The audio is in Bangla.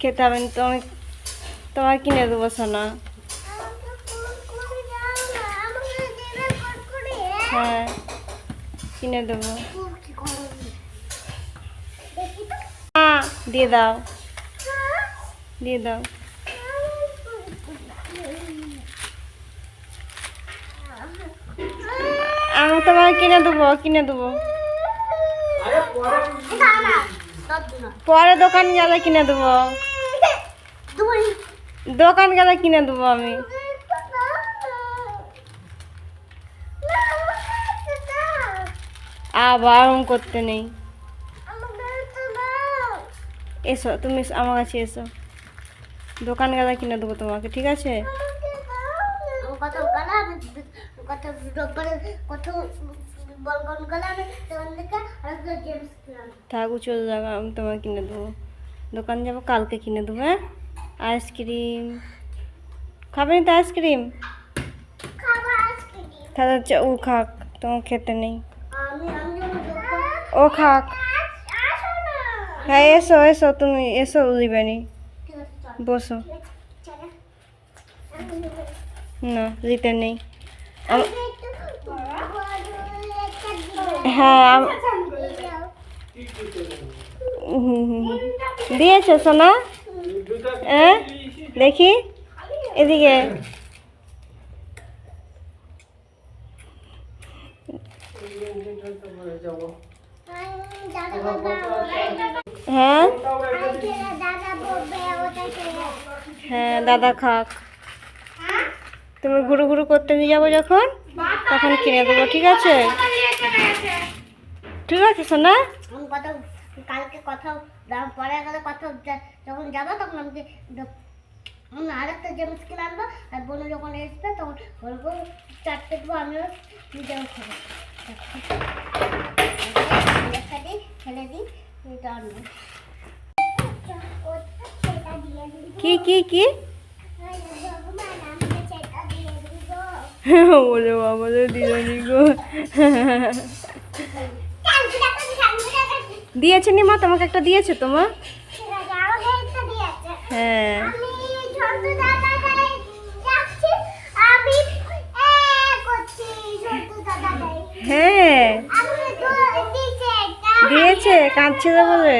খেতে হবে না, তোমার কিনে দেবো সোনা। হ্যাঁ কিনে দেবো। দিয়ে দাও, দিয়ে দাও। আমি তোমার কিনে দেবো, কিনে দেবো। পরে দোকান গেলে কিনে দেবো, দোকান গেলে কিনে দেবো আমি। আবার করতে নেই। এসো তুমি আমার কাছে এসো, দোকান গেলে কিনে দেবো তোমাকে, ঠিক আছে? থাকু চলে যাবো, আমি তোমাকে কিনে দেবো। দোকান যাবো কালকে, কিনে দেবো। হ্যাঁ আইসক্রিম খাবে না তো? আইসক্রিম তাহলে ও খাক, তোমার খেতে নেই। ও খাক। হ্যাঁ এসো এসো, তুমি এসো দিবানি, বসো। না দিতে নেই। হ্যাঁ দিয়েছে সোনা। হ্যাঁ দেখি এদিকে। হ্যাঁ হ্যাঁ দাদা খাক। তুমি ঘুরু ঘুরু করতে নিয়ে যাবো যখন, তখন কিনে দেবো, ঠিক আছে? ঠিক আছে সোনা। কালকে কথা পরে গেলে কথা যখন যাবো তখন আমাকে আরেকটা জিনিস কিনে আনবো। আর বোন যখন এসবে তখন বলবো চারটে দেবো, আমিও নিজেও খাবো। ফেলে দিই এটা আনবো। কি কি কি বলে বাবা দিদানি গো। দিয়েছে নি মা, তোমাকে একটা দিয়েছে তো মা। হ্যাঁ হ্যাঁ দিয়েছে, কাঁদছে তো বলে।